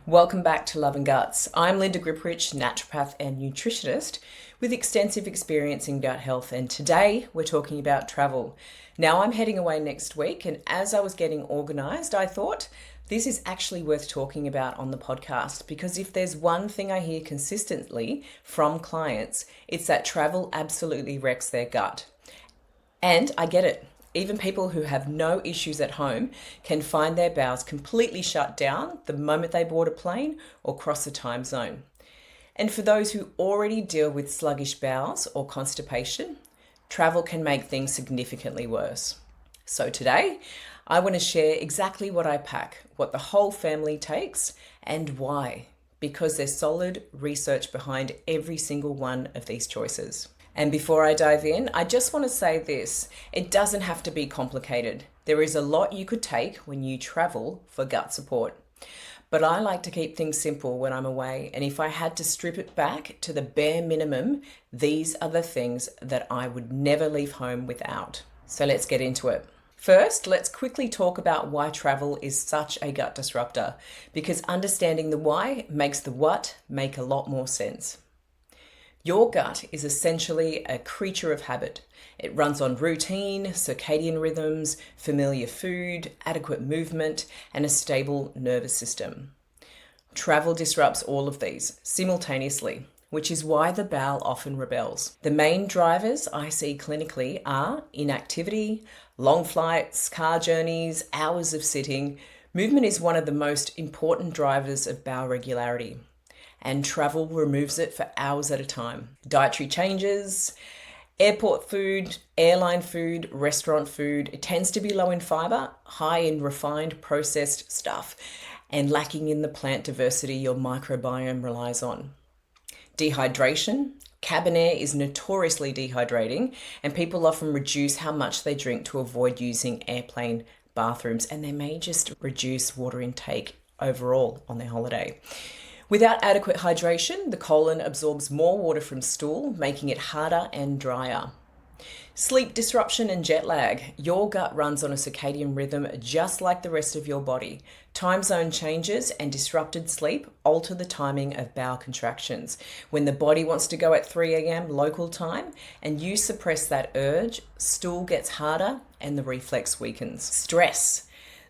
Welcome back to Love and Guts. I'm Linda Griprich, naturopath and nutritionist with extensive experience in gut health, and today we're talking about travel. Now I'm heading away next week, and as I was getting organised, I thought this is actually worth talking about on the podcast, because if there's one thing I hear consistently from clients, it's that travel absolutely wrecks their gut. And I get it. Even people who have no issues at home can find their bowels completely shut down the moment they board a plane or cross a time zone. And for those who already deal with sluggish bowels or constipation, travel can make things significantly worse. So today, I want to share exactly what I pack, what the whole family takes, and why. Because there's solid research behind every single one of these choices. And before I dive in, I just want to say this: it doesn't have to be complicated. There is a lot you could take when you travel for gut support. But I like to keep things simple when I'm away, and if I had to strip it back to the bare minimum, these are the things that I would never leave home without. So let's get into it. First, let's quickly talk about why travel is such a gut disruptor, because understanding the why makes the what make a lot more sense. Your gut is essentially a creature of habit. It runs on routine, circadian rhythms, familiar food, adequate movement, and a stable nervous system. Travel disrupts all of these simultaneously, which is why the bowel often rebels. The main drivers I see clinically are inactivity, long flights, car journeys, hours of sitting. Movement is one of the most important drivers of bowel regularity, and travel removes it for hours at a time. Dietary changes, airport food, airline food, restaurant food, it tends to be low in fibre, high in refined processed stuff, and lacking in the plant diversity your microbiome relies on. Dehydration. Cabin air is notoriously dehydrating, and people often reduce how much they drink to avoid using airplane bathrooms, and they may just reduce water intake overall on their holiday. Without adequate hydration, the colon absorbs more water from stool, making it harder and drier. Sleep disruption and jet lag. Your gut runs on a circadian rhythm just like the rest of your body. Time zone changes and disrupted sleep alter the timing of bowel contractions. When the body wants to go at 3 a.m. local time and you suppress that urge, stool gets harder and the reflex weakens. Stress.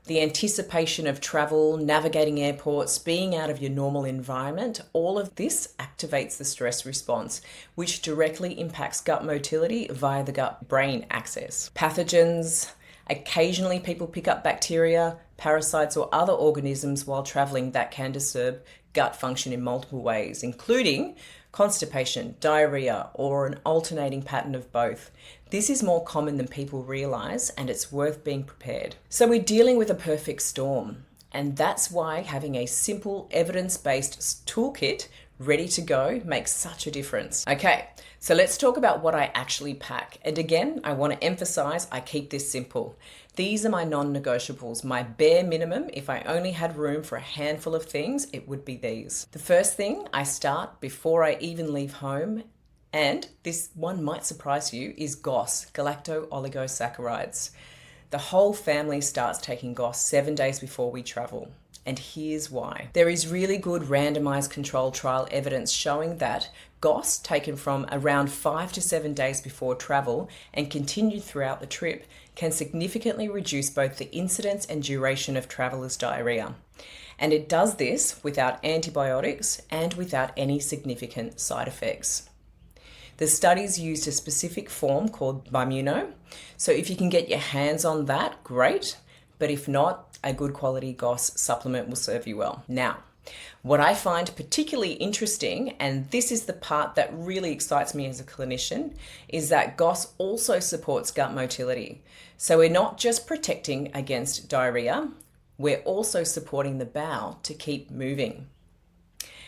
The anticipation of travel, navigating airports, being out of your normal environment, all of this activates the stress response, which directly impacts gut motility via the gut-brain axis. Pathogens. Occasionally people pick up bacteria, parasites, or other organisms while traveling that can disturb gut function in multiple ways, including constipation, diarrhea, or an alternating pattern of both. This is more common than people realize, and it's worth being prepared. So we're dealing with a perfect storm, and that's why having a simple evidence-based toolkit ready to go makes such a difference. Okay, so let's talk about what I actually pack. And again, I want to emphasize I keep this simple. These are my non-negotiables, my bare minimum. If I only had room for a handful of things, it would be these. The first thing I start before I even leave home, and this one might surprise you, is GOS, galacto-oligosaccharides. The whole family starts taking GOS 7 days before we travel. And here's why. There is really good randomized controlled trial evidence showing that GOS taken from around 5 to 7 days before travel and continued throughout the trip can significantly reduce both the incidence and duration of travelers' diarrhea. And it does this without antibiotics and without any significant side effects. The studies used a specific form called Bimuno, so if you can get your hands on that, great, but if not, a good quality GOS supplement will serve you well. Now, what I find particularly interesting, and this is the part that really excites me as a clinician, is that GOS also supports gut motility. So we're not just protecting against diarrhea, we're also supporting the bowel to keep moving.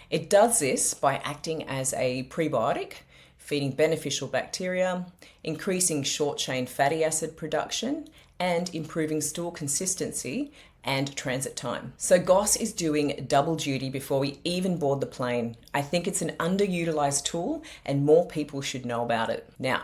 It does this by acting as a prebiotic, feeding beneficial bacteria, increasing short-chain fatty acid production, and improving stool consistency and transit time. So GOS is doing double duty before we even board the plane. I think it's an underutilized tool and more people should know about it. Now,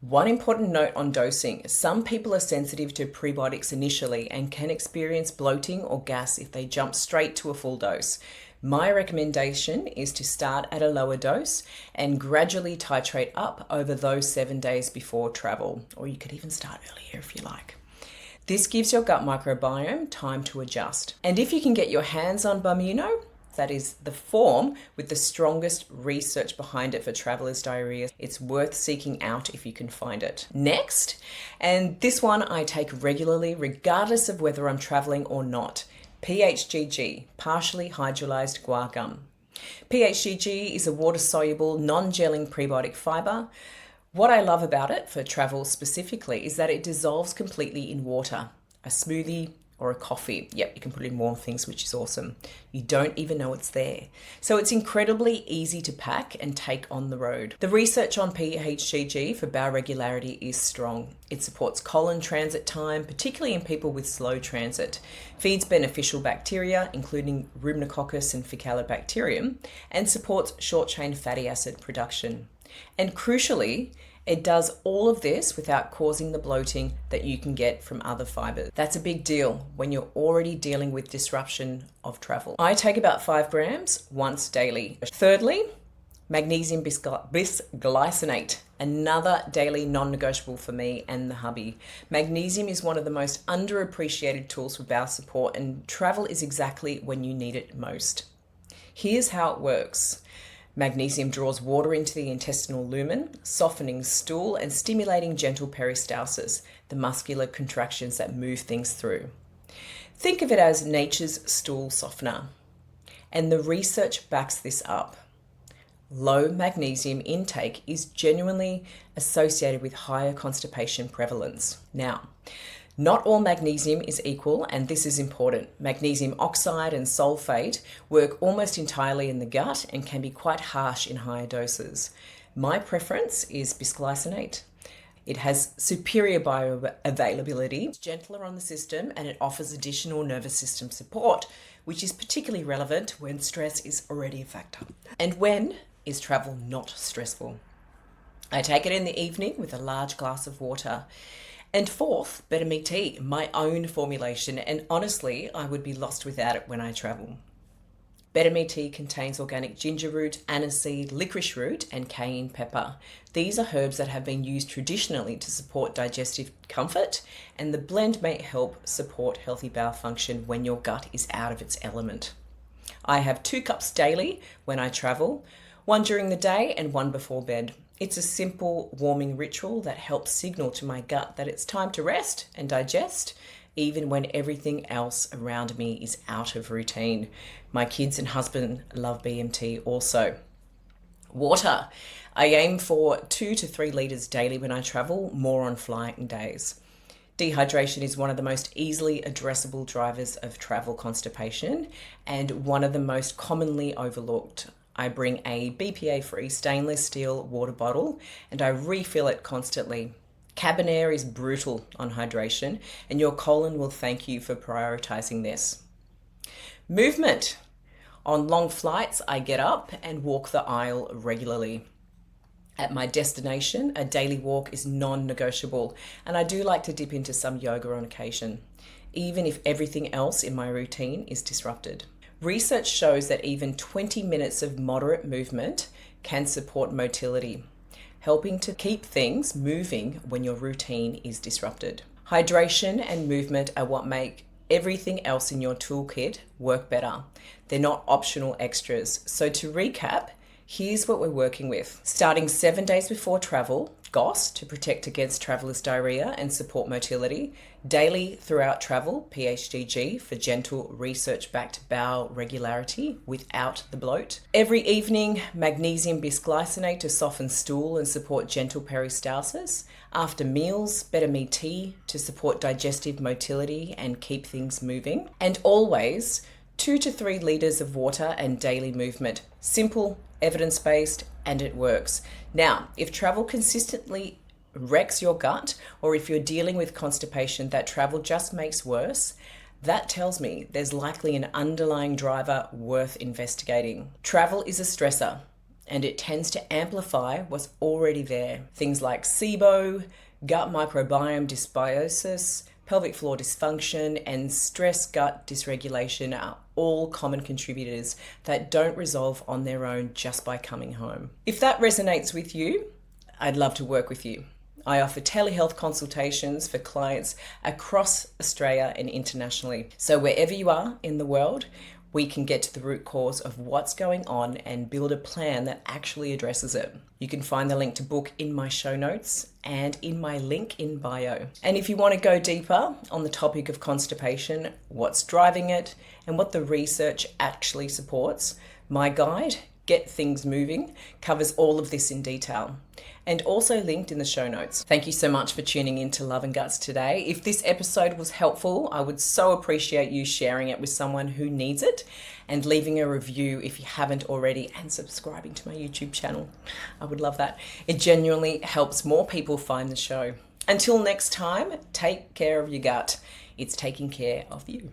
One important note on dosing. Some people are sensitive to prebiotics initially and can experience bloating or gas if they jump straight to a full dose. My recommendation is to start at a lower dose and gradually titrate up over those 7 days before travel, or you could even start earlier if you like. This gives your gut microbiome time to adjust. And if you can get your hands on Bumuno, that is the form with the strongest research behind it for travelers' diarrhea, it's worth seeking out if you can find it. Next, and this one I take regularly regardless of whether I'm traveling or not, PHGG, partially hydrolyzed guar gum. PHGG is a water-soluble, non-gelling prebiotic fibre. What I love about it for travel specifically is that it dissolves completely in water, a smoothie, or a coffee. Yep, you can put it in warm things, which is awesome. You don't even know it's there. So it's incredibly easy to pack and take on the road. The research on PHGG for bowel regularity is strong. It supports colon transit time, particularly in people with slow transit, feeds beneficial bacteria, including Rhumnococcus and Faecalibacterium, and supports short-chain fatty acid production. And crucially, it does all of this without causing the bloating that you can get from other fibres. That's a big deal when you're already dealing with disruption of travel. I take about 5 grams once daily. Thirdly, magnesium bisglycinate, another daily non-negotiable for me and the hubby. Magnesium is one of the most underappreciated tools for bowel support, and travel is exactly when you need it most. Here's how it works. Magnesium draws water into the intestinal lumen, softening stool and stimulating gentle peristalsis, the muscular contractions that move things through. Think of it as nature's stool softener. And the research backs this up. Low magnesium intake is genuinely associated with higher constipation prevalence. Now, not all magnesium is equal, and this is important. Magnesium oxide and sulfate work almost entirely in the gut and can be quite harsh in higher doses. My preference is bisglycinate. It has superior bioavailability, it's gentler on the system, and it offers additional nervous system support, which is particularly relevant when stress is already a factor. And when is travel not stressful? I take it in the evening with a large glass of water. And fourth, BetterMe Tea, my own formulation, and honestly, I would be lost without it when I travel. BetterMe Tea contains organic ginger root, aniseed, licorice root, and cayenne pepper. These are herbs that have been used traditionally to support digestive comfort, and the blend may help support healthy bowel function when your gut is out of its element. I have 2 cups daily when I travel, 1 during the day and 1 before bed. It's a simple warming ritual that helps signal to my gut that it's time to rest and digest, even when everything else around me is out of routine. My kids and husband love BMT also. Water. I aim for 2 to 3 litres daily when I travel, more on flying days. Dehydration is one of the most easily addressable drivers of travel constipation and one of the most commonly overlooked. I bring a BPA-free stainless steel water bottle and I refill it constantly. Cabin air is brutal on hydration and your colon will thank you for prioritizing this. Movement. On long flights, I get up and walk the aisle regularly. At my destination, a daily walk is non-negotiable, and I do like to dip into some yoga on occasion, even if everything else in my routine is disrupted. Research shows that even 20 minutes of moderate movement can support motility, helping to keep things moving when your routine is disrupted. Hydration and movement are what make everything else in your toolkit work better. They're not optional extras. So to recap, here's what we're working with. Starting 7 days before travel, GOS to protect against travelers' diarrhea and support motility. Daily throughout travel, PHGG for gentle research-backed bowel regularity without the bloat. Every evening, magnesium bisglycinate to soften stool and support gentle peristalsis. After meals, BetterMe Tea to support digestive motility and keep things moving. And always, 2 to 3 litres of water and daily movement. Simple, evidence-based, and it works. Now, if travel consistently wrecks your gut, or if you're dealing with constipation that travel just makes worse, that tells me there's likely an underlying driver worth investigating. Travel is a stressor, and it tends to amplify what's already there. Things like SIBO, gut microbiome dysbiosis, pelvic floor dysfunction, and stress gut dysregulation are all common contributors that don't resolve on their own just by coming home. If that resonates with you, I'd love to work with you. I offer telehealth consultations for clients across Australia and internationally. So wherever you are in the world, we can get to the root cause of what's going on and build a plan that actually addresses it. You can find the link to book in my show notes and in my link in bio. And if you want to go deeper on the topic of constipation, what's driving it, and what the research actually supports, my guide, Get Things Moving, covers all of this in detail, and also linked in the show notes. Thank you so much for tuning in to Love and Guts today. If this episode was helpful, I would so appreciate you sharing it with someone who needs it, and leaving a review if you haven't already, and subscribing to my YouTube channel. I would love that. It genuinely helps more people find the show. Until next time, take care of your gut. It's taking care of you.